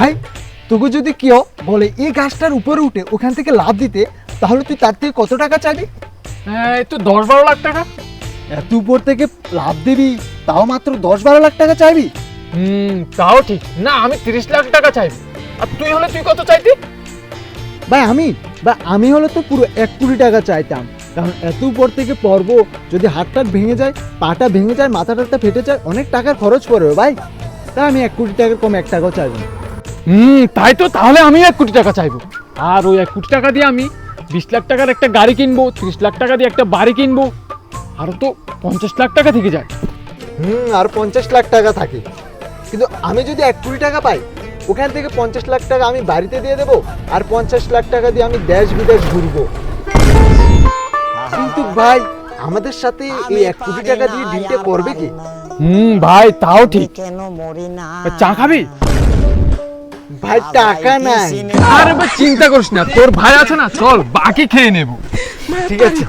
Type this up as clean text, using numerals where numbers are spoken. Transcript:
ভাই তোকে যদি কেউ বলে এই গাছটার উপরে উঠে ওখান থেকে লাভ দিতে, তাহলে তুই তার থেকে কত টাকা চাইবি? এই তো 10-12 লাখ টাকা। এত উপর থেকে লাভ দিবি, তাও মাত্র 10-12 লাখ টাকা চাইবি? তাও ঠিক না, আমি 30 লাখ টাকা চাইবো। আর তুই হলে তুই কত চাইতি? ভাই আমি হলে তো পুরো 1 কোটি টাকা চাইতাম, কারণ এত উপর থেকে পড়ব, যদি হাতটা ভেঙে যায়, পাটা ভেঙে যায়, মাথাটা ফেটে যায়, অনেক টাকার খরচ পড়বে ভাই। তাই আমি 1 কোটি টাকার কম 1 টাকাও চাইবো না। তাই তো, তাহলে আমি 1 কোটি টাকা চাইবো। আর ওই 1 কোটি টাকা দিয়ে আমি 20 লাখ টাকার একটা গাড়ি কিনবো, 30 লাখ টাকা দিয়ে একটা বাড়ি কিনবো, আরো তো 50 লাখ টাকা থেকে যায়। আর 50 লাখ টাকা থাকে, কিন্তু আমি যদি 1 কোটি টাকা পাই, ওখান থেকে 50 লাখ টাকা আমি বাড়িতে দিয়ে দেবো, আর 50 লাখ টাকা দিয়ে আমি দেশ বিদেশ ঘুরবো। কিন্তু ভাই আমাদের সাথে এই 1 কোটি টাকা দিয়ে ডিলটা করবে কি? ভাই তাও ঠিক। কেন মরি না? চা খাবি? ভাই টাকা নাই। আরে ভাই চিন্তা করিস না, তোর ভাই আছে না, চল বাকি খেয়ে নেবো। ঠিক আছে।